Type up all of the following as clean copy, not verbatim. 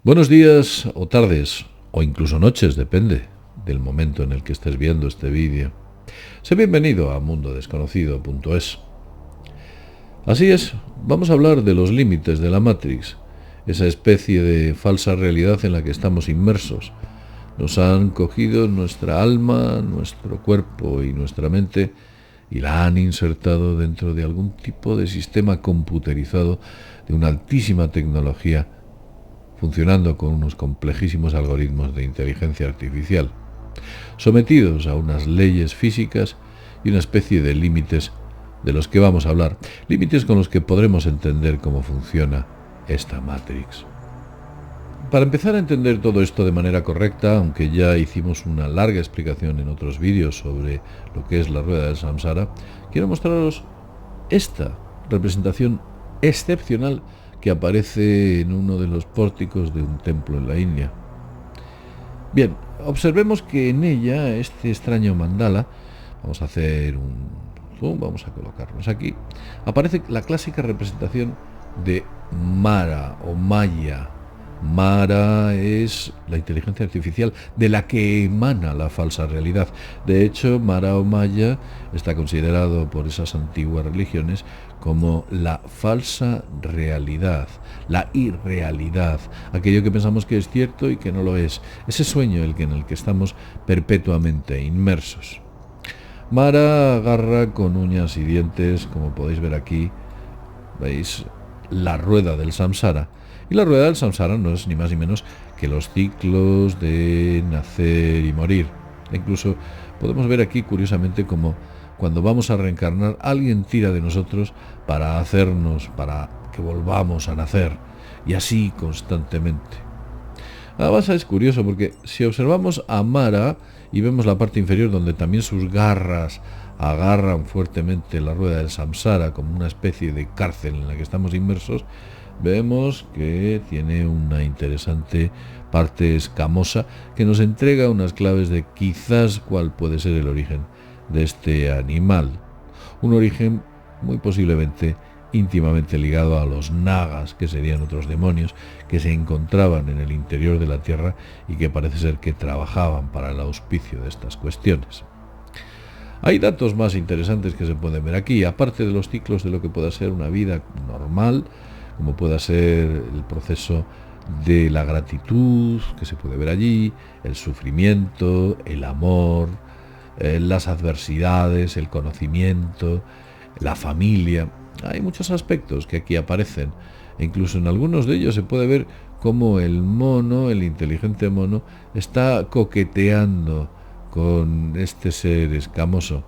Buenos días o tardes, o incluso noches, depende del momento en el que estés viendo este vídeo. Sé bienvenido a mundodesconocido.es. Así es, vamos a hablar de los límites de la Matrix, esa especie de falsa realidad en la que estamos inmersos. Nos han cogido nuestra alma, nuestro cuerpo y nuestra mente y la han insertado dentro de algún tipo de sistema computerizado de una altísima tecnología, funcionando con unos complejísimos algoritmos de inteligencia artificial, sometidos a unas leyes físicas y una especie de límites de los que vamos a hablar, límites con los que podremos entender cómo funciona esta Matrix. Para empezar a entender todo esto de manera correcta, aunque ya hicimos una larga explicación en otros vídeos sobre lo que es la rueda del samsara, quiero mostraros esta representación excepcional que aparece en uno de los pórticos de un templo en la India. Bien, observemos que en ella, este extraño mandala, vamos a hacer un zoom, vamos a colocarnos aquí, aparece la clásica representación de Mara o Maya. Mara es la inteligencia artificial de la que emana la falsa realidad. De hecho, Mara o Maya está considerado por esas antiguas religiones como la falsa realidad, la irrealidad, aquello que pensamos que es cierto y que no lo es, ese sueño en el que estamos perpetuamente inmersos. Mara agarra con uñas y dientes, como podéis ver aquí, veis, la rueda del samsara. Y la rueda del samsara no es ni más ni menos que los ciclos de nacer y morir. E incluso podemos ver aquí, curiosamente, como cuando vamos a reencarnar, alguien tira de nosotros para que volvamos a nacer. Y así constantemente. Además es curioso porque si observamos a Mara y vemos la parte inferior donde también sus garras agarran fuertemente la rueda del samsara como una especie de cárcel en la que estamos inmersos, vemos que tiene una interesante parte escamosa que nos entrega unas claves de quizás cuál puede ser el origen de este animal. Un origen muy posiblemente íntimamente ligado a los nagas, que serían otros demonios que se encontraban en el interior de la Tierra y que parece ser que trabajaban para el auspicio de estas cuestiones. Hay datos más interesantes que se pueden ver aquí, aparte de los ciclos de lo que pueda ser una vida normal, como pueda ser el proceso de la gratitud, que se puede ver allí, el sufrimiento, el amor, las adversidades, el conocimiento, la familia. Hay muchos aspectos que aquí aparecen, e incluso en algunos de ellos se puede ver cómo el mono, el inteligente mono, está coqueteando con este ser escamoso.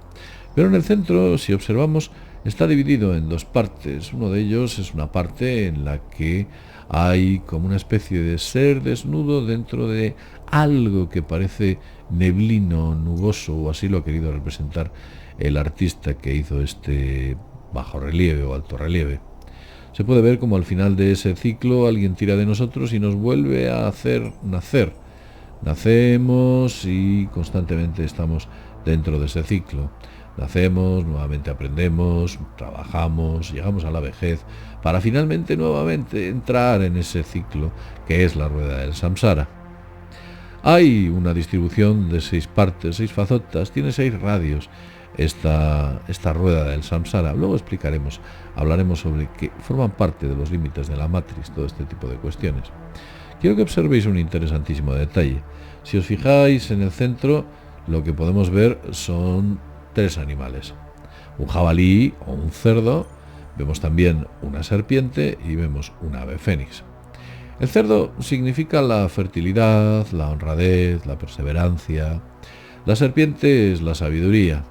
Pero en el centro, si observamos, está dividido en dos partes. Uno de ellos es una parte en la que hay como una especie de ser desnudo dentro de algo que parece neblino, nuboso, o así lo ha querido representar el artista que hizo este bajo relieve o alto relieve. Se puede ver como al final de ese ciclo alguien tira de nosotros y nos vuelve a hacer nacer. Nacemos y constantemente estamos dentro de ese ciclo. Nacemos, nuevamente aprendemos, trabajamos, llegamos a la vejez, para finalmente nuevamente entrar en ese ciclo que es la rueda del samsara. Hay una distribución de 6 partes, 6 fazotas, tiene 6 radios esta rueda del samsara. Luego hablaremos sobre que forman parte de los límites de la Matrix, todo este tipo de cuestiones. Quiero que observéis un interesantísimo detalle. Si os fijáis en el centro, lo que podemos ver son 3 animales. Un jabalí o un cerdo, vemos también una serpiente y vemos un ave fénix. El cerdo significa la fertilidad, la honradez, la perseverancia. La serpiente es la sabiduría.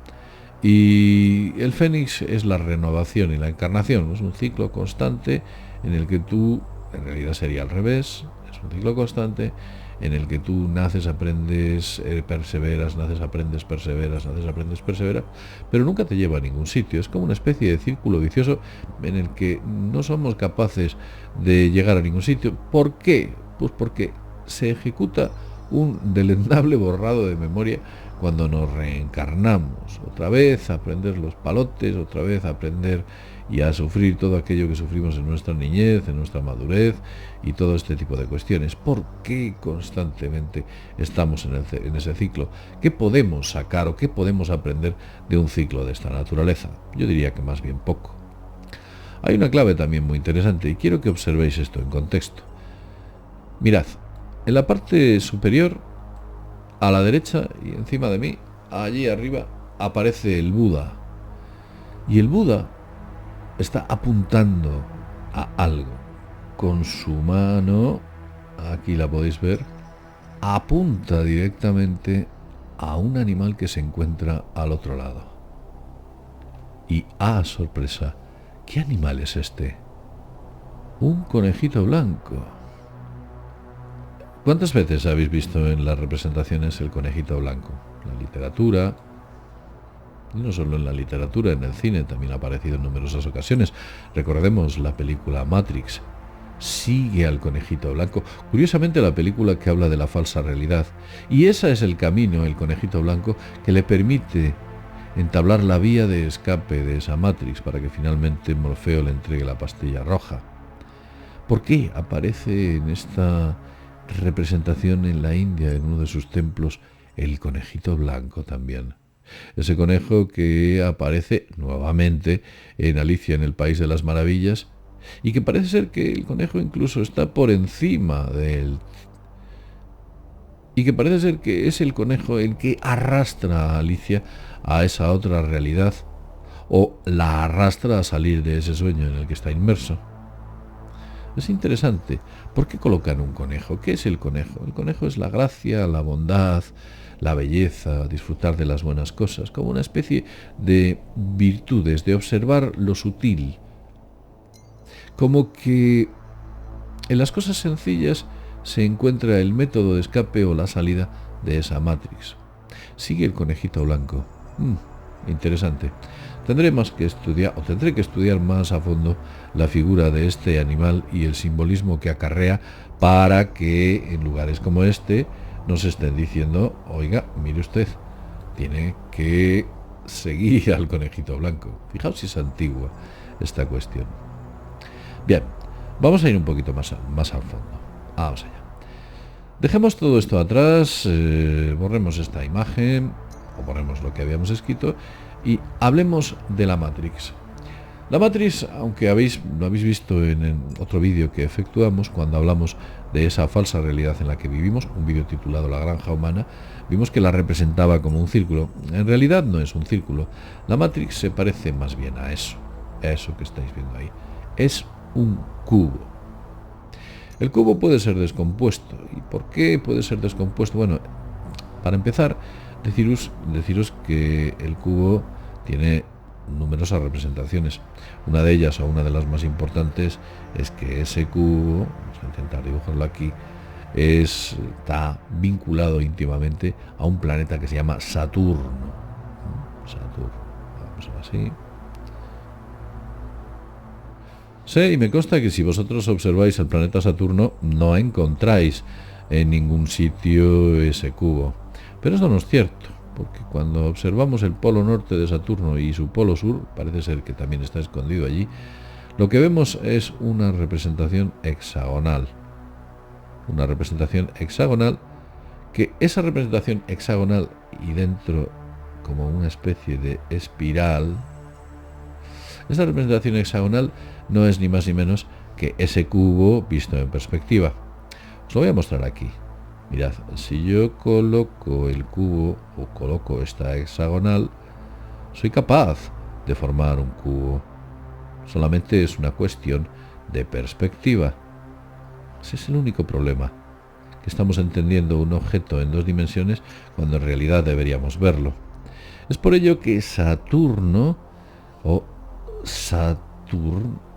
Y el fénix es la renovación y la encarnación. Es un ciclo constante en el que tú, en realidad sería al revés, es un ciclo constante en el que tú naces, aprendes, perseveras, naces, aprendes, perseveras, naces, aprendes, perseveras, pero nunca te lleva a ningún sitio. Es como una especie de círculo vicioso en el que no somos capaces de llegar a ningún sitio. ¿Por qué? Pues porque se ejecuta un deleznable borrado de memoria cuando nos reencarnamos, otra vez a aprender los palotes, otra vez a aprender y a sufrir todo aquello que sufrimos en nuestra niñez, en nuestra madurez y todo este tipo de cuestiones. ¿Por qué constantemente estamos en ese ciclo? ¿Qué podemos sacar o qué podemos aprender de un ciclo de esta naturaleza? Yo diría que más bien poco. Hay una clave también muy interesante y quiero que observéis esto en contexto. Mirad, en la parte superior, a la derecha y encima de mí, allí arriba, aparece el Buda. Y el Buda está apuntando a algo. Con su mano, aquí la podéis ver, apunta directamente a un animal que se encuentra al otro lado. Y sorpresa, ¿qué animal es este? Un conejito blanco. ¿Cuántas veces habéis visto en las representaciones el conejito blanco? En la literatura, y no solo en la literatura, en el cine también ha aparecido en numerosas ocasiones. Recordemos la película Matrix. Sigue al conejito blanco. Curiosamente, la película que habla de la falsa realidad. Y ese es el camino, el conejito blanco, que le permite entablar la vía de escape de esa Matrix para que finalmente Morfeo le entregue la pastilla roja. ¿Por qué aparece en esta representación en la India, en uno de sus templos, el conejito blanco también? Ese conejo que aparece nuevamente en Alicia en el País de las Maravillas y que parece ser que el conejo incluso está por encima de él y que parece ser que es el conejo el que arrastra a Alicia a esa otra realidad o la arrastra a salir de ese sueño en el que está inmerso. Es interesante. ¿Por qué colocan un conejo? ¿Qué es el conejo? El conejo es la gracia, la bondad, la belleza, disfrutar de las buenas cosas, como una especie de virtudes, de observar lo sutil. Como que en las cosas sencillas se encuentra el método de escape o la salida de esa Matrix. Sigue el conejito blanco. Interesante. Tendré que estudiar más a fondo la figura de este animal y el simbolismo que acarrea para que en lugares como este nos estén diciendo, oiga, mire usted, tiene que seguir al conejito blanco. Fijaos si es antigua esta cuestión. Bien, vamos a ir un poquito más al fondo. Vamos allá. Dejemos todo esto atrás, borremos esta imagen, o borremos lo que habíamos escrito, y hablemos de la Matrix. La Matrix, aunque lo habéis visto en otro vídeo que efectuamos cuando hablamos de esa falsa realidad en la que vivimos, un vídeo titulado La Granja Humana, vimos que la representaba como un círculo. En realidad no es un círculo. La Matrix se parece más bien a eso que estáis viendo ahí. Es un cubo. El cubo puede ser descompuesto. ¿Y por qué puede ser descompuesto? Bueno, para empezar, deciros que el cubo tiene numerosas representaciones. Una de ellas, o una de las más importantes, es que ese cubo, vamos a intentar dibujarlo aquí, está vinculado íntimamente a un planeta que se llama Saturno. Vamos a ver así. Sé y me consta que si vosotros observáis el planeta Saturno no encontráis en ningún sitio ese cubo. Pero eso no es cierto, porque cuando observamos el polo norte de Saturno y su polo sur, parece ser que también está escondido allí, lo que vemos es una representación hexagonal. Una representación hexagonal, que esa representación hexagonal y dentro como una especie de espiral, esa representación hexagonal no es ni más ni menos que ese cubo visto en perspectiva. Os lo voy a mostrar aquí. Mirad, si yo coloco el cubo o coloco esta hexagonal, soy capaz de formar un cubo. Solamente es una cuestión de perspectiva. Ese es el único problema, que estamos entendiendo un objeto en 2 dimensiones cuando en realidad deberíamos verlo. Es por ello que Saturno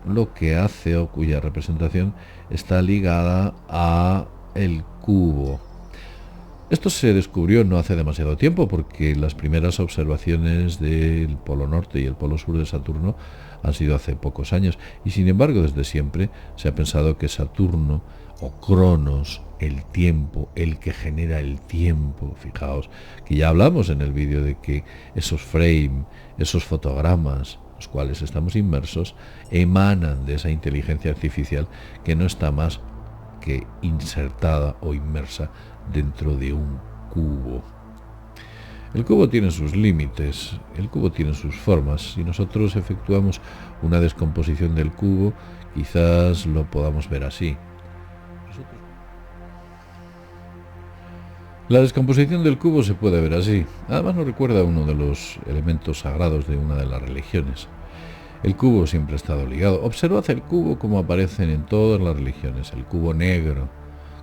lo que hace o cuya representación está ligada a el cubo. Esto se descubrió no hace demasiado tiempo, porque las primeras observaciones del polo norte y el polo sur de Saturno han sido hace pocos años, y sin embargo desde siempre se ha pensado que Saturno o cronos, el tiempo, el que genera el tiempo. Fijaos que ya hablamos en el vídeo de que esos frames, esos fotogramas, los cuales estamos inmersos, emanan de esa inteligencia artificial que no está más que insertada o inmersa dentro de un cubo. El cubo tiene sus límites, el cubo tiene sus formas. Si nosotros efectuamos una descomposición del cubo, quizás lo podamos ver así. La descomposición del cubo se puede ver así. Además nos recuerda a uno de los elementos sagrados de una de las religiones. El cubo siempre ha estado ligado. Observad el cubo como aparecen en todas las religiones. El cubo negro,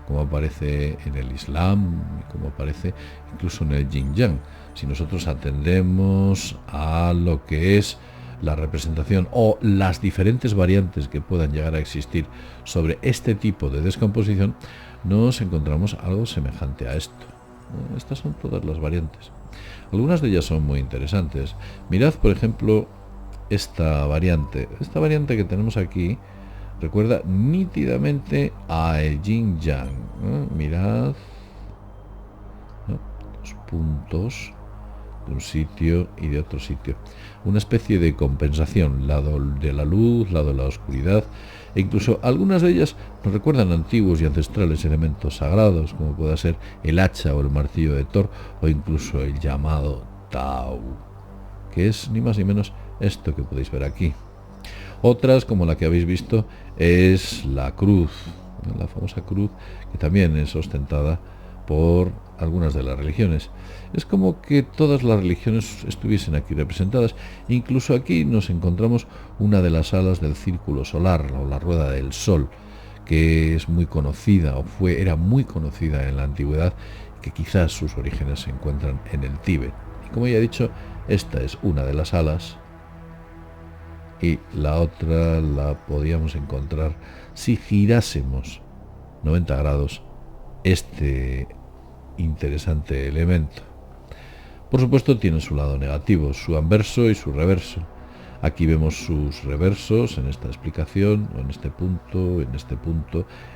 como aparece en el Islam, como aparece incluso en el Yin Yang. Si nosotros atendemos a lo que es la representación o las diferentes variantes que puedan llegar a existir sobre este tipo de descomposición, nos encontramos algo semejante a esto. Estas son todas las variantes. Algunas de ellas son muy interesantes. Mirad, por ejemplo, esta variante. Esta variante que tenemos aquí recuerda nítidamente a el Yin Yang. Mirad, ¿no? Los puntos de un sitio y de otro sitio. Una especie de compensación, lado de la luz, lado de la oscuridad, e incluso algunas de ellas nos recuerdan antiguos y ancestrales elementos sagrados, como pueda ser el hacha o el martillo de Thor, o incluso el llamado Tau, que es ni más ni menos esto que podéis ver aquí. Otras, como la que habéis visto, es la cruz, la famosa cruz, que también es ostentada por algunas de las religiones. Es como que todas las religiones estuviesen aquí representadas. Incluso aquí nos encontramos una de las alas del círculo solar, o la rueda del sol, que es muy conocida, o era muy conocida en la antigüedad, que quizás sus orígenes se encuentran en el Tíbet. Y como ya he dicho, esta es una de las alas, y la otra la podíamos encontrar si girásemos 90 grados este interesante elemento. Por supuesto tiene su lado negativo, su anverso y su reverso. Aquí vemos sus reversos en esta explicación, o en este punto,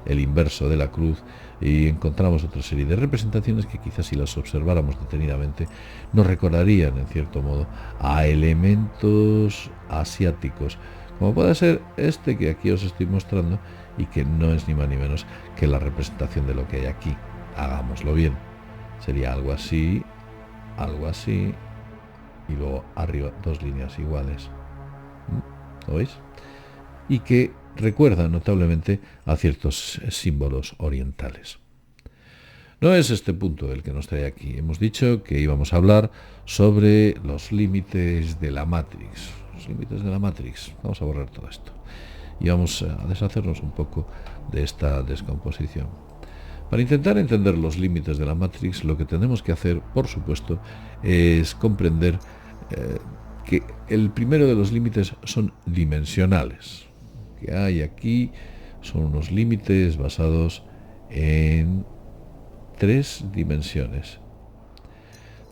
el inverso de la cruz, y encontramos otra serie de representaciones que quizás si las observáramos detenidamente nos recordarían en cierto modo a elementos asiáticos, como puede ser este que aquí os estoy mostrando y que no es ni más ni menos que la representación de lo que hay aquí. Hagámoslo bien. Sería algo así, y luego arriba dos líneas iguales. ¿Lo veis? Y que recuerda notablemente a ciertos símbolos orientales. No es este punto del que nos trae aquí. Hemos dicho que íbamos a hablar sobre los límites de la Matrix. Los límites de la Matrix. Vamos a borrar todo esto. Y vamos a deshacernos un poco de esta descomposición. Para intentar entender los límites de la Matrix, lo que tenemos que hacer, por supuesto, es comprender que el primero de los límites son dimensionales. Que hay aquí son unos límites basados en tres dimensiones.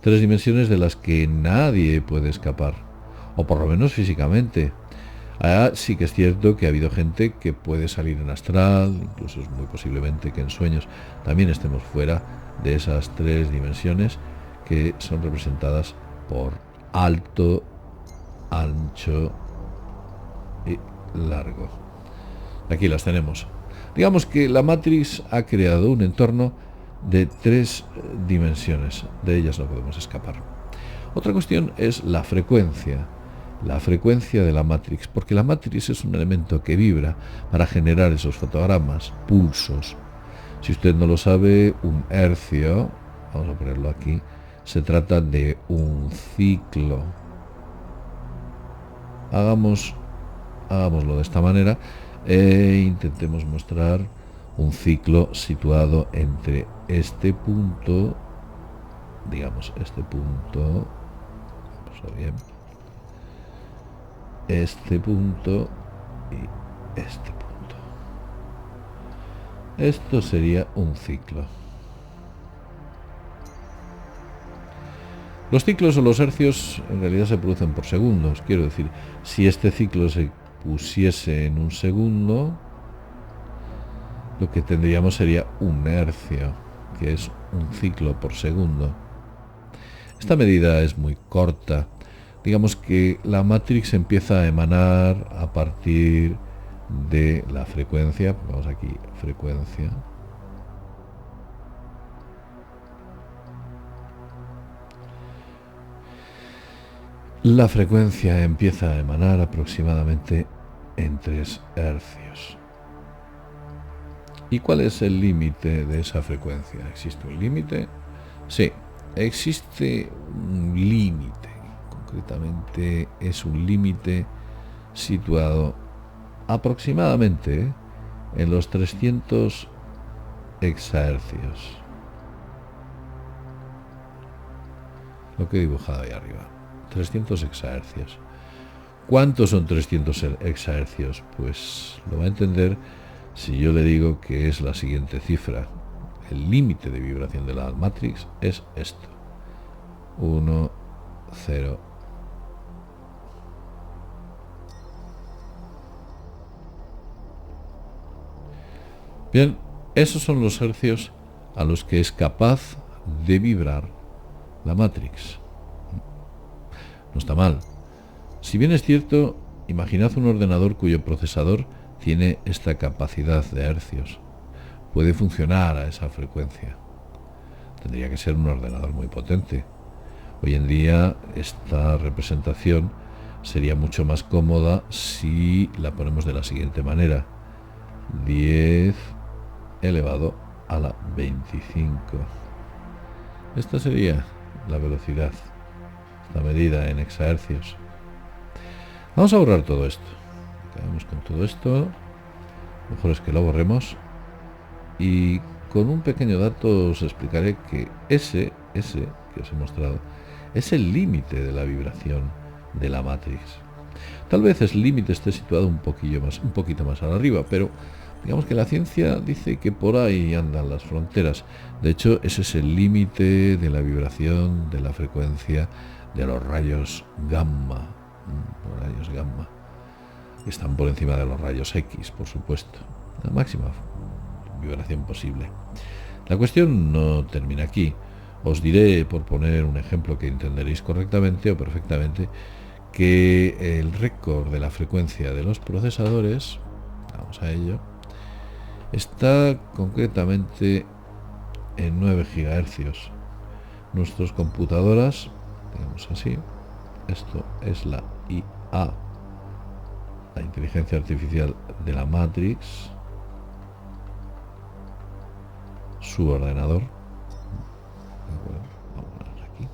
Tres dimensiones de las que nadie puede escapar, o por lo menos físicamente. Sí que es cierto que ha habido gente que puede salir en astral, incluso es muy posiblemente que en sueños también estemos fuera de esas tres dimensiones que son representadas por alto, ancho y largo. Aquí las tenemos. Digamos que la Matrix ha creado un entorno de tres dimensiones, de ellas no podemos escapar. Otra cuestión es la frecuencia de la Matrix, porque la Matrix es un elemento que vibra para generar esos fotogramas, pulsos. Si usted no lo sabe, un hercio, vamos a ponerlo aquí, se trata de un ciclo. Hagámoslo de esta manera e intentemos mostrar un ciclo situado entre este punto, digamos este punto, bien, este punto y este punto. Esto sería un ciclo. Los ciclos o los hercios en realidad se producen por segundos. Quiero decir, si este ciclo se pusiese en un segundo, lo que tendríamos sería un hercio, que es un ciclo por segundo. Esta medida es muy corta. Digamos que la Matrix empieza a emanar a partir de la frecuencia. Vamos aquí, frecuencia. La frecuencia empieza a emanar aproximadamente en 3 hercios. ¿Y cuál es el límite de esa frecuencia? ¿Existe un límite? Sí, existe un límite. Concretamente es un límite situado aproximadamente en los 300 exahercios. Lo que he dibujado ahí arriba. 300 exahercios. ¿Cuántos son 300 exahercios? Pues lo va a entender si yo le digo que es la siguiente cifra. El límite de vibración de la Matrix es esto. 1, 0. Bien, esos son los hercios a los que es capaz de vibrar la Matrix. No está mal. Si bien es cierto, imaginad un ordenador cuyo procesador tiene esta capacidad de hercios. Puede funcionar a esa frecuencia. Tendría que ser un ordenador muy potente. Hoy en día esta representación sería mucho más cómoda si la ponemos de la siguiente manera. 10 elevado a la 25. Esta sería la velocidad, esta medida en exahercios. Vamos a borrar todo esto. Quedamos con todo esto. Mejor es que lo borremos. Y con un pequeño dato os explicaré que ese que os he mostrado es el límite de la vibración de la Matrix. Tal vez ese límite esté situado un poquito más arriba, pero digamos que la ciencia dice que por ahí andan las fronteras. De hecho, ese es el límite de la vibración de la frecuencia de los rayos gamma. Los rayos gamma, que están por encima de los rayos X, por supuesto. La máxima vibración posible. La cuestión no termina aquí. Os diré, por poner un ejemplo que entenderéis correctamente o perfectamente, que el récord de la frecuencia de los procesadores, vamos a ello, está concretamente en 9 gigahercios. Nuestras computadoras, digamos así, esto es la IA, la inteligencia artificial de la Matrix, su ordenador. Vamos a poner aquí.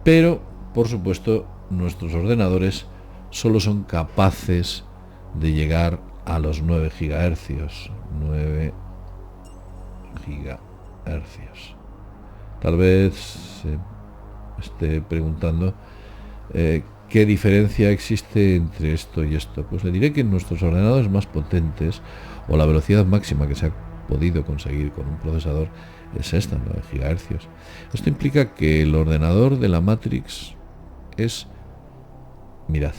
Pero, por supuesto, nuestros ordenadores solo son capaces de llegar a los 9 gigahercios. 9 gigahercios. Tal vez se esté preguntando ¿qué diferencia existe entre esto y esto? Pues le diré que en nuestros ordenadores más potentes, o la velocidad máxima que se ha podido conseguir con un procesador, es esta, 9 GHz. Esto implica que el ordenador de la Matrix es, mirad,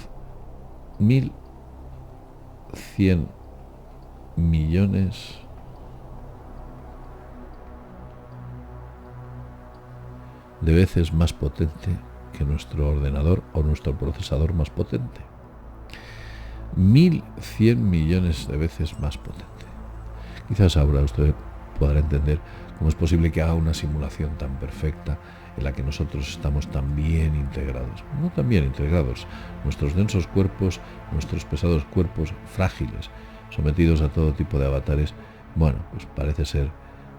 1100 millones de veces más potente que nuestro ordenador o nuestro procesador más potente. 1100 millones de veces más potente. Quizás ahora usted podrá entender cómo es posible que haga una simulación tan perfecta en la que nosotros estamos tan bien integrados. No tan bien integrados. Nuestros densos cuerpos, nuestros pesados cuerpos frágiles, sometidos a todo tipo de avatares, bueno, pues parece ser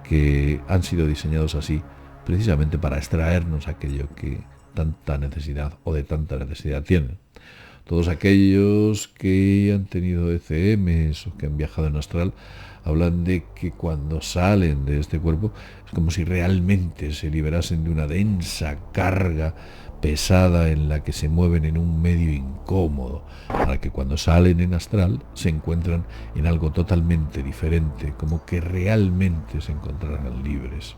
que han sido diseñados así precisamente para extraernos aquello que tanta necesidad o de tanta necesidad tienen. Todos aquellos que han tenido ECMs o que han viajado en astral hablan de que cuando salen de este cuerpo es como si realmente se liberasen de una densa carga pesada en la que se mueven en un medio incómodo, para que cuando salen en astral se encuentran en algo totalmente diferente, como que realmente se encontraran libres.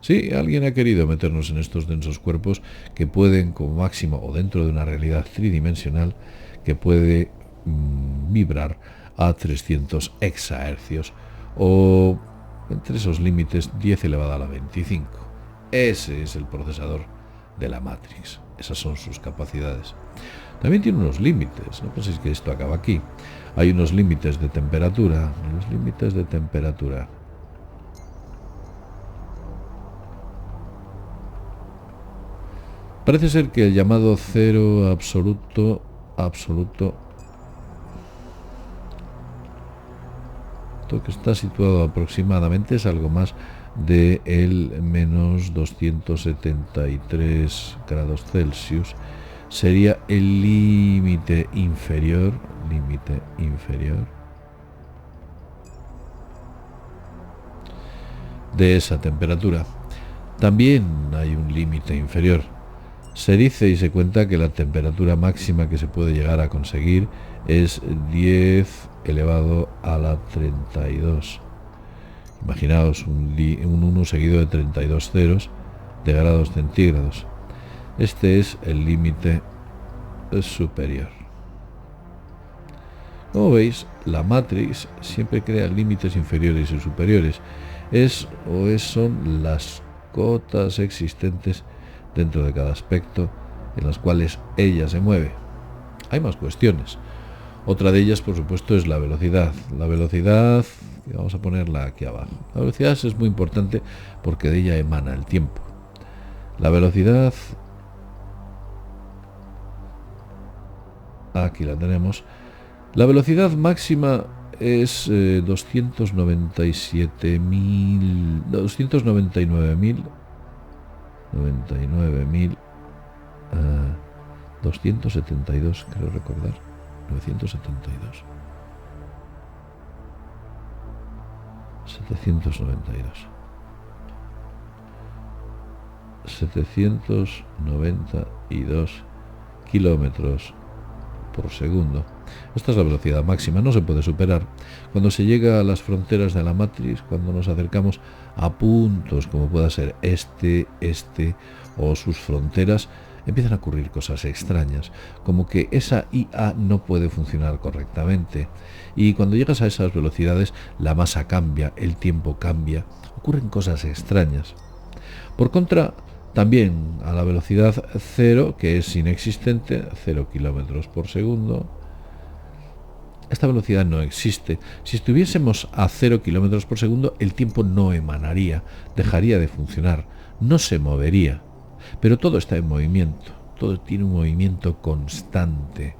Sí, alguien ha querido meternos en estos densos cuerpos que pueden, como máximo, o dentro de una realidad tridimensional, que puede vibrar a 300 exahercios o entre esos límites 10 elevado a la 25. Ese es el procesador de la Matrix. Esas son sus capacidades. También tiene unos límites, no penséis que esto acaba aquí. Hay unos límites de temperatura. Los límites de temperatura. Parece ser que el llamado cero absoluto, que está situado aproximadamente, es algo más de el menos 273 grados Celsius, sería el límite inferior de esa temperatura. También hay un límite inferior. Se dice y se cuenta que la temperatura máxima que se puede llegar a conseguir es 10 elevado a la 32. Imaginaos un 1 seguido de 32 ceros de grados centígrados. Este es el límite superior. Como veis, la Matrix siempre crea límites inferiores y superiores. Son las cotas existentes dentro de cada aspecto en las cuales ella se mueve. Hay más cuestiones. Otra de ellas, por supuesto, es la velocidad. La velocidad, vamos a ponerla aquí abajo. La velocidad es muy importante porque de ella emana el tiempo. La velocidad, aquí la tenemos. La velocidad máxima es 272, creo recordar. 972. 792 kilómetros por segundo. Esta es la velocidad máxima, no se puede superar. Cuando se llega a las fronteras de la Matrix, cuando nos acercamos a puntos como pueda ser este o sus fronteras, empiezan a ocurrir cosas extrañas, como que esa IA no puede funcionar correctamente. Y cuando llegas a esas velocidades, la masa cambia, el tiempo cambia, ocurren cosas extrañas. Por contra, también a la velocidad cero, que es inexistente, 0 kilómetros por segundo, esta velocidad no existe. Si estuviésemos a 0 kilómetros por segundo, el tiempo no emanaría, dejaría de funcionar, no se movería. Pero todo está en movimiento, todo tiene un movimiento constante.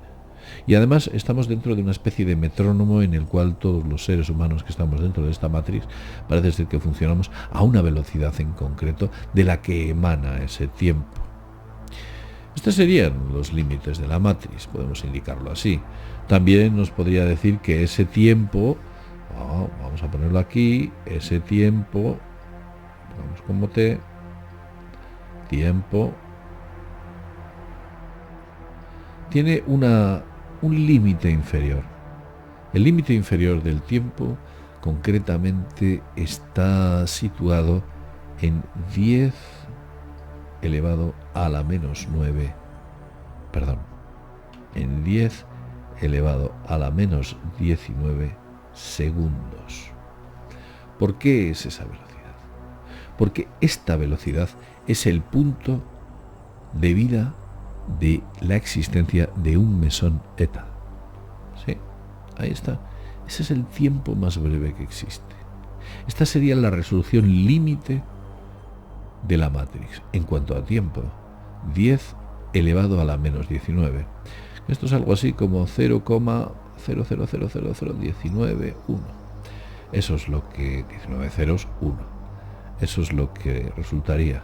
Y además estamos dentro de una especie de metrónomo en el cual todos los seres humanos que estamos dentro de esta matriz parece ser que funcionamos a una velocidad en concreto de la que emana ese tiempo. Estos serían los límites de la matriz, podemos indicarlo así. También nos podría decir que ese tiempo, vamos a ponerlo aquí, ese tiempo, vamos como tiempo, tiene un límite inferior. El límite inferior del tiempo concretamente está situado en 10 elevado a la menos 9, en 10 elevado a la menos 19 segundos. ¿Por qué es esa velocidad? Porque esta velocidad es el punto de vida de la existencia de un mesón eta. Sí, ahí está. Ese es el tiempo más breve que existe. Esta sería la resolución límite de la Matrix en cuanto a tiempo. 10 elevado a la menos 19. Esto es algo así como 0,0000019,1. Eso es lo que 19 ceros 1. Eso es lo que resultaría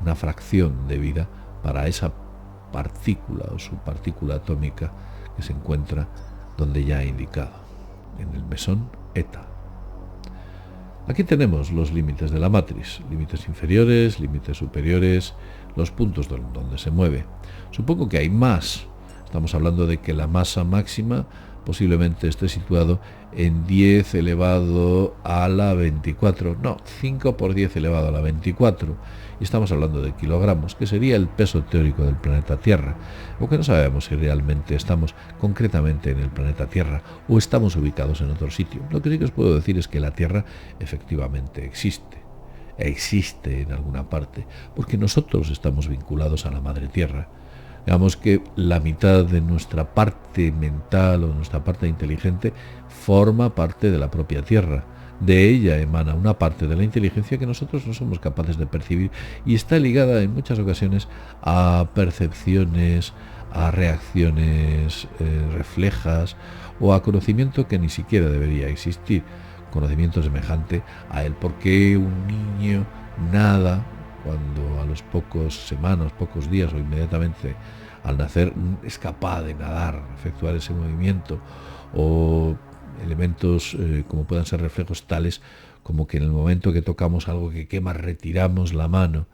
una fracción de vida para esa partícula o subpartícula atómica que se encuentra donde ya he indicado, en el mesón eta. Aquí tenemos los límites de la matriz, límites inferiores, límites superiores, los puntos donde se mueve. Supongo que hay más. Estamos hablando de que la masa máxima posiblemente esté situado en 10 elevado a la 24, no, 5 por 10 elevado a la 24, y estamos hablando de kilogramos, que sería el peso teórico del planeta Tierra, aunque no sabemos si realmente estamos concretamente en el planeta Tierra o estamos ubicados en otro sitio. Lo que sí que os puedo decir es que la Tierra efectivamente existe en alguna parte, porque nosotros estamos vinculados a la Madre Tierra. Digamos que la mitad de nuestra parte mental o nuestra parte inteligente forma parte de la propia Tierra. De ella emana una parte de la inteligencia que nosotros no somos capaces de percibir y está ligada en muchas ocasiones a percepciones, a reacciones reflejas o a conocimiento que ni siquiera debería existir. Conocimiento semejante a el por qué un niño nada cuando a los pocos semanas, pocos días o inmediatamente al nacer es capaz de nadar, efectuar ese movimiento, o elementos como puedan ser reflejos tales como que en el momento que tocamos algo que quema retiramos la mano.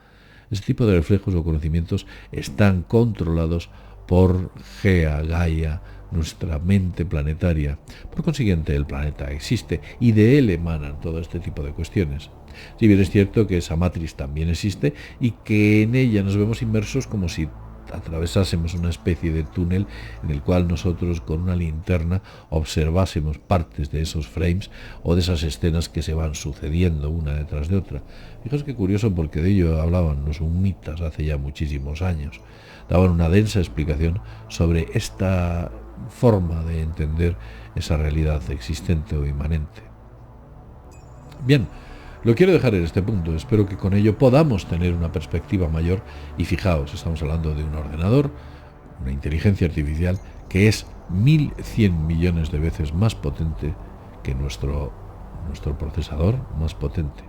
Ese tipo de reflejos o conocimientos están controlados por Gaia, nuestra mente planetaria. Por consiguiente, el planeta existe y de él emanan todo este tipo de cuestiones. Si bien es cierto que esa matriz también existe y que en ella nos vemos inmersos como si atravesásemos una especie de túnel en el cual nosotros con una linterna observásemos partes de esos frames o de esas escenas que se van sucediendo una detrás de otra. Fijaos qué curioso, porque de ello hablaban los humitas hace ya muchísimos años. Daban una densa explicación sobre esta forma de entender esa realidad existente o inmanente. Bien, lo quiero dejar en este punto. Espero que con ello podamos tener una perspectiva mayor. Y fijaos, estamos hablando de un ordenador, una inteligencia artificial que es 1100 millones de veces más potente que nuestro procesador más potente.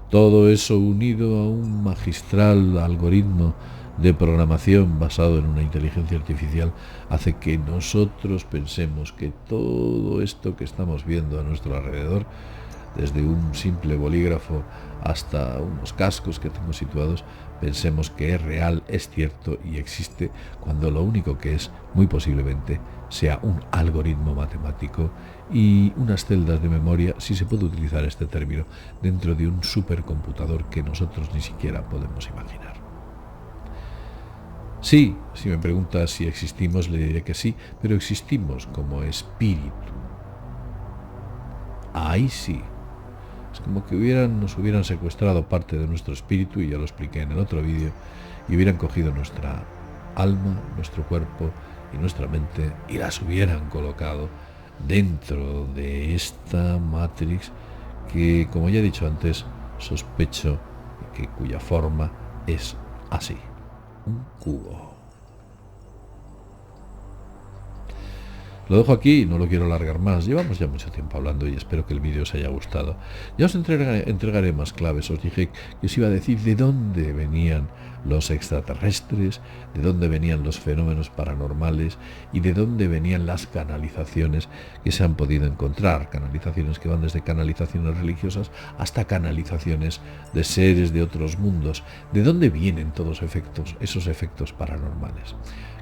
Todo eso unido a un magistral algoritmo de programación basado en una inteligencia artificial hace que nosotros pensemos que todo esto que estamos viendo a nuestro alrededor, desde un simple bolígrafo hasta unos cascos que tengo situados, pensemos que es real, es cierto y existe, cuando lo único que es, muy posiblemente, sea un algoritmo matemático y unas celdas de memoria, si se puede utilizar este término, dentro de un supercomputador que nosotros ni siquiera podemos imaginar. Sí, si me preguntas si existimos, le diré que sí, pero existimos como espíritu. Ahí sí. Es como que nos hubieran secuestrado parte de nuestro espíritu, y ya lo expliqué en el otro vídeo, y hubieran cogido nuestra alma, nuestro cuerpo y nuestra mente y las hubieran colocado dentro de esta Matrix que, como ya he dicho antes, sospecho que cuya forma es así, un cubo. Lo dejo aquí y no lo quiero alargar más. Llevamos ya mucho tiempo hablando y espero que el vídeo os haya gustado. Ya os entregaré más claves. Os dije que os iba a decir de dónde venían los extraterrestres, de dónde venían los fenómenos paranormales y de dónde venían las canalizaciones que se han podido encontrar. Canalizaciones que van desde canalizaciones religiosas hasta canalizaciones de seres de otros mundos. ¿De dónde vienen todos esos efectos paranormales?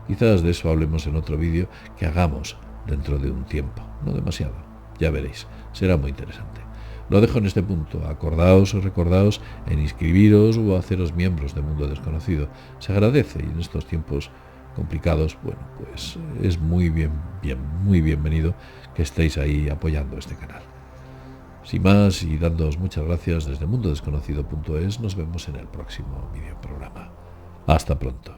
Quizás de eso hablemos en otro vídeo que hagamos dentro de un tiempo, no demasiado, ya veréis, será muy interesante. Lo dejo en este punto. Acordaos o recordaos en inscribiros o haceros miembros de Mundo Desconocido. Se agradece, y en estos tiempos complicados, bueno, pues es muy bienvenido que estéis ahí apoyando este canal. Sin más, y dándoos muchas gracias desde mundodesconocido.es, nos vemos en el próximo videoprograma. Hasta pronto.